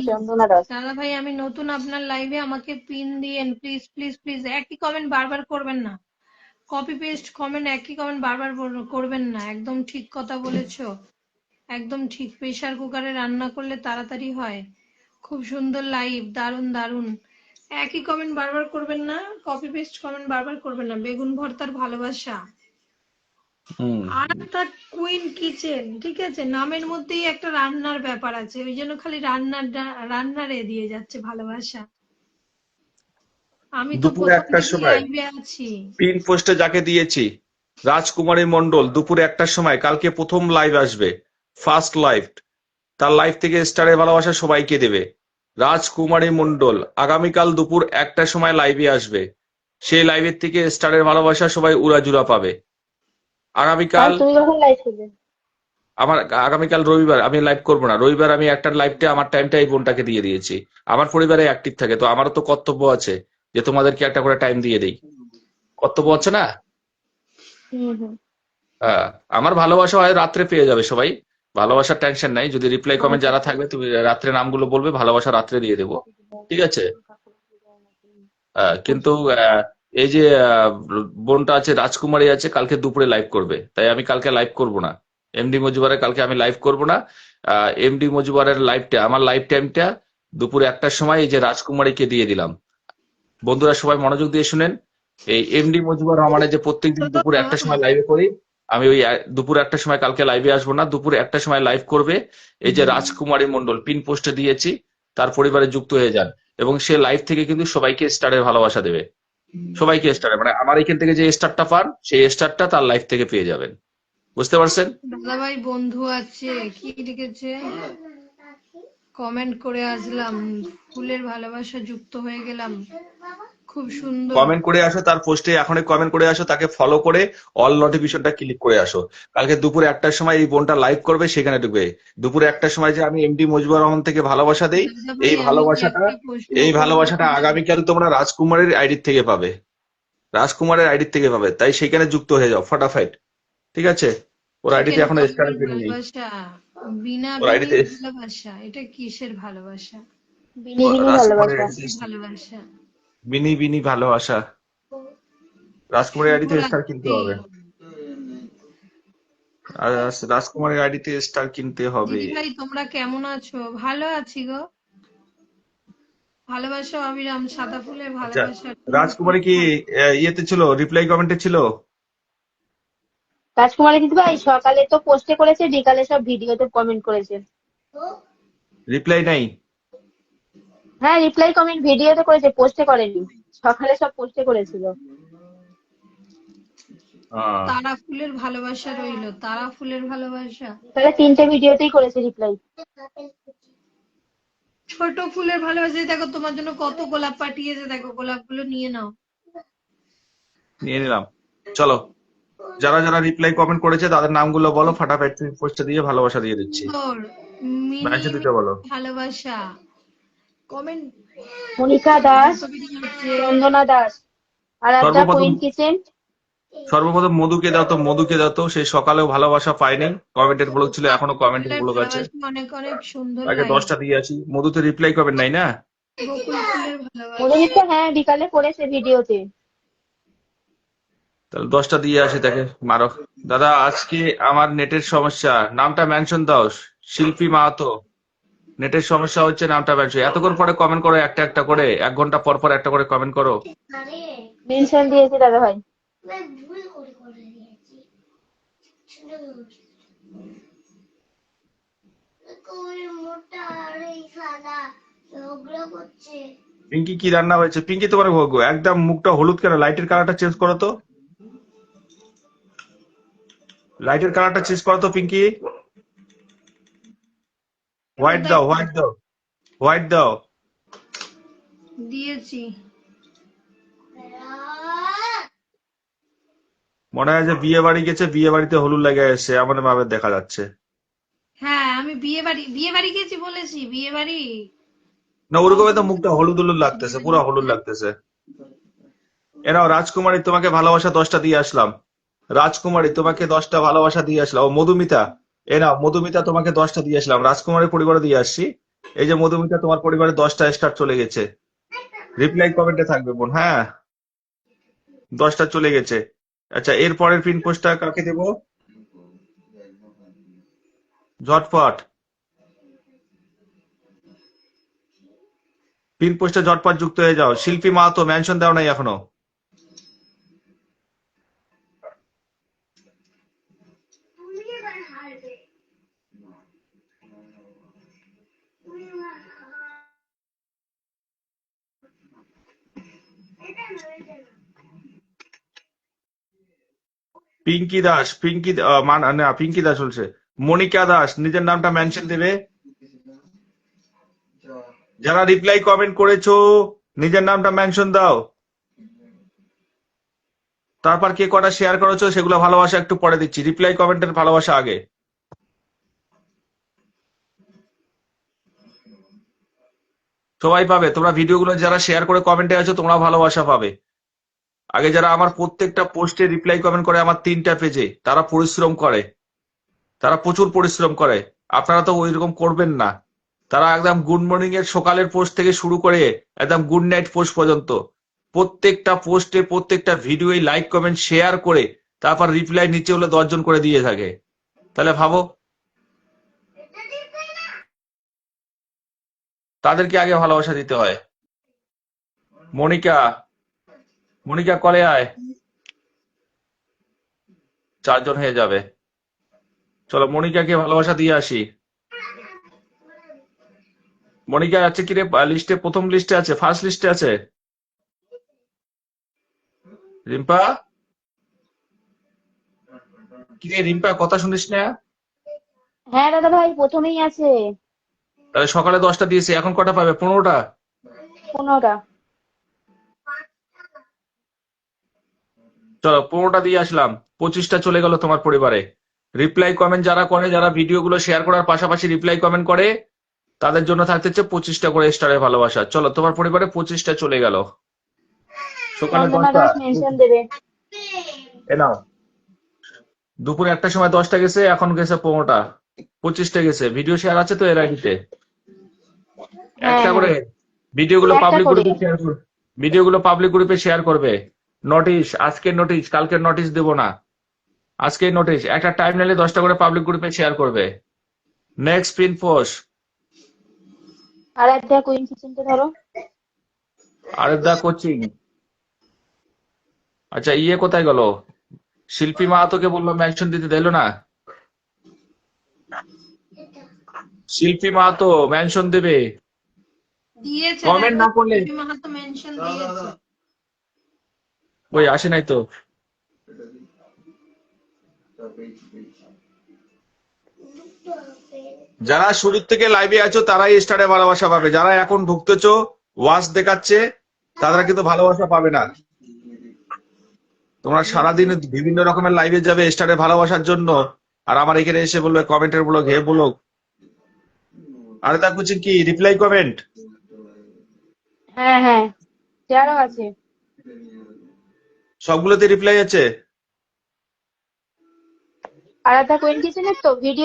চন্দনা দাস। দাদা ভাই আমি নতুন আপনার লাইভে, আমাকে পিন দিয়েন প্লিজ প্লিজ প্লিজ। একই কমেন্ট বারবার করবেন না, কপি পেস্ট কমেন্ট, একই কমেন্ট বারবার করবেন না। একদম ঠিক কথা বলেছো, একদম ঠিক। প্রেসার কুকারে রান্না করলে তাড়াতাড়ি হয়। খুব সুন্দর লাইভ, দারুন দারুন। একই কমেন্ট বারবার করবেন না, কপি পেস্ট কমেন্ট বারবার করবেন না। বেগুন ভর্তার ভালোবাসা আর একটা কুইন কিচেন, ঠিক আছে, নামের মধ্যেই একটা রান্নার ব্যাপার আছে, ওই জন্য খালি রান্নারে দিয়ে যাচ্ছে ভালোবাসা। আমি তো দুপুরে প্রথম একটার থেকে সময় লাইভে আছি। পিন পোস্টে যাকে দিয়েছি, রাজকুমারী মন্ডল দুপুরে একটার সময় কালকে প্রথম লাইভ আসবে, ফার্স্ট লাইভ। তার লাইভ থেকে স্টারের ভালোবাসা সবাইকে দেবে। রাজকুমারী মন্ডল আগামীকাল দুপুর একটার সময় লাইভে আসবে, সেই লাইভের থেকে স্টারের ভালোবাসা সবাই উড়াজুড়া পাবে। আগামীকাল তুমি কখন লাইভ করবে? আমার আগামীকাল রবিবার আমি লাইভ করব না। রবিবার আমি একটা লাইভটা আমার টাইমটা এই বোনটাকে দিয়ে দিয়েছি। আমার পরিবারে অ্যাক্টিভ থাকে, তো আমারও তো কর্তব্য আছে যে তোমাদেরকে একটা করে টাইম দিয়ে দেই। কর্তব্য আছে না? হ্যাঁ, আমার ভালোবাসা হয় রাত্রে পেয়ে যাবে সবাই। ভালোবাসার টেনশন নাই। যদি রিপ্লাই কমেন্ট যারা থাকবে তুমি রাত্রে নামগুলো বলবে, ভালোবাসা রাত্রে দিয়ে দেবো। ঠিক আছে? কিন্তু এই যে বোনটা আছে রাজকুমারী আছে, কালকে দুপুরে লাইভ করবে, তাই আমি কালকে লাইভ করব না। এমডি মজুবারের কালকে আমি লাইভ করব না। এমডি মজুবারের লাইভটা, আমার লাইভ টাইমটা দুপুরে একটার সময় এই যে রাজকুমারীকে দিয়ে দিলাম। বন্ধুরা সবাই মনোযোগ দিয়ে শুনেন। এই এমডি মজুবার রহমানের যে প্রত্যেকদিন দুপুরে একটার সময় লাইভে করি, আমি ওই দুপুরে একটার সময় কালকে লাইভে আসবো না। দুপুরে একটার সময় লাইভ করবে এই যে রাজকুমারী মন্ডল, পিন পোস্টে দিয়েছি, তার পরিবারে যুক্ত হয়ে যান। এবং সে লাইভ থেকে কিন্তু সবাইকে স্টারের ভালোবাসা দেবে। সবাইকে স্টারে, মানে আমার এখান থেকে যে স্টারটা পান সেই স্টারটা তার লাইফ থেকে পেয়ে যাবেন। বুঝতে পারছেন? দাদা ভাই বন্ধু আছে, কি লিখেছে, কমেন্ট করে আসলাম, ফুলের ভালোবাসা যুক্ত হয়ে গেলাম। খুব সুন্দর। কমেন্ট করে আসো, তার পোস্টে এখনই কমেন্ট করে আসো, তাকে ফলো করে অল নোটিফিকেশনটা ক্লিক করে আসো। কালকে দুপুরে একটার সময় এই বোনটা লাইভ করবে, সেখানে ঢুকবে। দুপুরে একটার সময় যে আমি এমডি মজিবুর রহমান থেকে ভালোবাসা দেই, দাদা ভাই এই আমি কি ভালোবাসাটা একটা প্রশ্ন এই করবো? ভালোবাসাটা আগামীকাল তোমরা রাজকুমারের আইডি থেকে পাবে। রাজকুমারের আইডি থেকে পাবে, তাই সেখানে যুক্ত হয়ে যাও ফটাফট। ঠিক আছে? ওর আইডিতে চিকেন এখনো স্টার কষার কিনে নেই। ভালোবাসা, বিনা ওর বিনি আইডিতে ভালোবাসা, এটা কিসের ভালোবাসা? বিনি বিনি রাজকুমারের ভালোবাসা। আইডিতে ভালোবাসা বিনি বিনি ভালোবাসা। রাজকুমারের আইডিতে স্টার কিনতে শুভরাত্রি। হবে। আর রাজকুমারের আইডিতে স্টার কিনতে হবে। দিদি ভাই তোমরা কেমন আছো? ভালো আছি গো। ভালোবাসা অবিরাম, সাদা ফুলের আচ্ছা, ভালোবাসা। রাজকুমারী কি ইয়েতে ছিল, রিপ্লাই কমেন্টে ছিল? রাজকুমারী দিদি ভাই সকালে তো পোস্টে করেছে, বিকালে সব ভিডিওতে কমেন্ট করেছে। রিপ্লাই নাই? হ্যাঁ, রিপ্লাই কমেন্ট ভিডিওতে করেছে, পোস্টে করেনি। সকালে সব পোস্টে করেছিল। তারা ফুলের ভালোবাসা রইলো, তারা ফুলের ভালোবাসা। তাহলে 3টে ভিডিওতেই করেছে রিপ্লাই। ছোট ফুলের ভালোবাসা। এই দেখো তোমার জন্য কত গোলাপ পাঠিয়েছে, দেখো গোলাপগুলো নিয়ে নাও। নিয়ে নিলাম। চলো, যারা যারা রিপ্লাই কমেন্ট করেছে তাদের নামগুলো বলো, ফাটাফাটি পোস্টে দিয়ে ভালোবাসা দিয়ে দিচ্ছি। সুন্দর মিনি ম্যাচে মিনি দুটো বলো। ভালোবাসা। কমেন্ট মনিকা দাস, চন্দনা দাস, আর একটা সর্বপ্রথম কুইন কিচেন। সর্বপ্রথম মধুকে দাও তো, মধুকে দাও তো। সেই সকালেও ভালোবাসা পাইনি, কমেন্টের ব্লক ছিল, এখনো কমেন্টের ফুলের ব্লক আছে। ভালোবাসা, অনেক অনেক সুন্দর তাকে লাইন। 10টা দিয়ে আসি। মধুতে রিপ্লাই কমেন্ট নাই না? বকুল ফুলের ভালোবাসা। মধুমিতা হ্যাঁ বিকালে করেছে ভিডিওতে। তাহলে 10টা দিয়ে আসি তাকে, মারো। দাদা আজকে আমার নেটের সমস্যা, নামটা মেনশন দাও। শিল্পী মাহাতো, নেটের সমস্যা হচ্ছে, নামটা মেনশন। এতক্ষণ পরে কমেন্ট করো, একটা একটা করে, 1 ঘন্টা পর পর একটা করে কমেন্ট করো। মেনশন দিয়েছে দাদা ভাই। পিঙ্কি কি রান্না হয়েছে? পিঙ্কি তোমার ভোগ একদম মুখটা হলুদ কেন? লাইটের কালারটা চেঞ্জ করো তো, লাইটের কালারটা চেঞ্জ করো তো পিঙ্কি। হোয়াইট দাও, হোয়াইট দাও, হোয়াইট দাও। দিয়েছি। মনে হয় যে বিয়ে বাড়ি গেছে, বিয়ে বাড়িতে হলুদ লেগে এসছে, এমন ভাবে দেখা যাচ্ছে। হ্যাঁ আমি বিয়ে বাড়ি গেছি বলেছি, বিয়ে বাড়ি। না, ওরকম তো মুখটা হলুদ হলুদ লাগতেছে, পুরো হলুদ লাগতেছে। এনাও রাজকুমারী, তোমাকে ভালোবাসা 10টা দিয়ে আসলাম। রাজকুমারী তোমাকে 10টা ভালোবাসা দিয়ে আসলাম। ও মধুমিতা, এনাও মধুমিতা, তোমাকে 10টা দিয়ে আসলাম। রাজকুমারী পরিবারে দিয়ে আসছি। এই যে মধুমিতা, তোমার পরিবারে 10টা স্টার চলে গেছে। রিপ্লাই কমেন্টে থাকবে বোন, হ্যাঁ? 10টা চলে গেছে। আচ্ছা, এর পরের পিন পোস্টটা কাকে দেবো? ঝটপট পিন পোস্টে ঝটপট যুক্ত হয়ে যাও। শিল্পী মাহাতো, মেনশন দাও নাই এখনো। পিঙ্কি দাস, না, পিঙ্কি দাস বলছে, মনিকা দাস নিজের নামটা মেনশন দেবে। যারা রিপ্লাই কমেন্ট করেছো নিজের নামটা মেনশন দাও। তারপর কে কটা শেয়ার করেছো সেগুলো ভালোবাসা একটু পরে দিচ্ছি, রিপ্লাই কমেন্টের ভালোবাসা আগে। সবাই পাবে, তোমরা ভিডিওগুলো যারা শেয়ার করে কমেন্টে আছো তোমরা ভালোবাসা পাবে। আগে যারা আমার প্রত্যেকটা পোস্টে রিপ্লাই কমেন্ট করে আমার 3টা পেজে, তারা পরিশ্রম করে, তারা প্রচুর পরিশ্রম করে। আপনারা তো ওইরকম করবেন না। তারা একদম গুড মর্নিং এর সকালের পোস্ট থেকে শুরু করে একদম গুড নাইট পোস্ট পর্যন্ত প্রত্যেকটা পোস্টে প্রত্যেকটা ভিডিও লাইক কমেন্ট শেয়ার করে তারপর রিপ্লাই নিচে হলে 10 জন করে দিয়ে থাকে। তাহলে ভাবো, তাদেরকে আগে ভালোবাসা দিতে হয়। মনিকা, মনিকা কলে আয়, 4 জন হয়ে যাবে। চলো মনিকাকে ভালোবাসা দিয়ে আসি। মনিকা আছে কি রে লিস্টে? প্রথম লিস্টে আছে, ফার্স্ট লিস্টে আছে। রিম্পা, কি রে রিম্পা, কথা শুনিস না? হ্যাঁ দাদা ভাই, প্রথমেই আছে। তাহলে সকালে 10টা দিয়েছে, এখন কটা পাবে? 15টা। 15টা। চলো 15টা দিয়ে আসলাম, 25টা চলে গেল তোমার পরিবারে। রিপ্লাই কমেন্ট যারা করে, যারা ভিডিওগুলো শেয়ার করার পাশাপাশি রিপ্লাই কমেন্ট করে, তাদের জন্য থাকতেছে 25টা করে স্টারের ভালোবাসা। চলো তোমার পরিবারে 25টা চলে গেল। সকালে চন্দনা 10টা, দাস মেনশন দেবে। এ নাও। দুপুরে 1টার সময় 10টা গেছে, এখন গেছে 15টা, 25টা গেছে। ভিডিও শেয়ার আছে তো এর আইডিতে। হ্যাঁ একটা হ্যাঁ, করে ভিডিওগুলো একটা পাবলিক করে। গ্রুপে শেয়ার করবে। ভিডিওগুলো পাবলিক গ্রুপে শেয়ার করবে। নোটিশ, আজকের নোটিশ, কালকের নোটিশ দেবো না। আজকেই নোটিশ, একটা টাইম নিলে 10টা করে পাবলিক গ্রুপে শেয়ার করবে। নেক্সট পিন পোস্ট, আর একটা কুইন কিচেনটা ধরো। আরেকদা কোচিং। আচ্ছা, ইয়ে কোথায় গেল? শিল্পী মাহাতোকে বললো মেনশন দিতে, দিল না। শিল্পী মাহাতো মেনশন দেবে, দিয়েছে, কমেন্ট দেখো না করলে। শিল্পী মাহাতো মেনশন দিয়েছে। ওই আসে নাই তো। যারা শুরুর থেকে লাইভে আছো তারাই স্টারে ভালোবাসা পাবে, যারা এখন ঢুকতেছো ওয়াচ দেখাচ্ছে তারা কিন্তু ভালোবাসা পাবে না। তোমরা সারাদিন বিভিন্ন রকমের লাইভে যাবে স্টারে ভালোবাসার জন্য, আর আমার এখানে এসে বলবে কমেন্টের ব্লগ, হে ব্লগ। আরে তা কুচিং কি রিপ্লাই কমেন্ট? হ্যাঁ হ্যাঁ, চেয়ারও আছে। সবগুলোতে রিপ্লাই আছে। আর একটা কুইন কিচেনের তো ভিডিও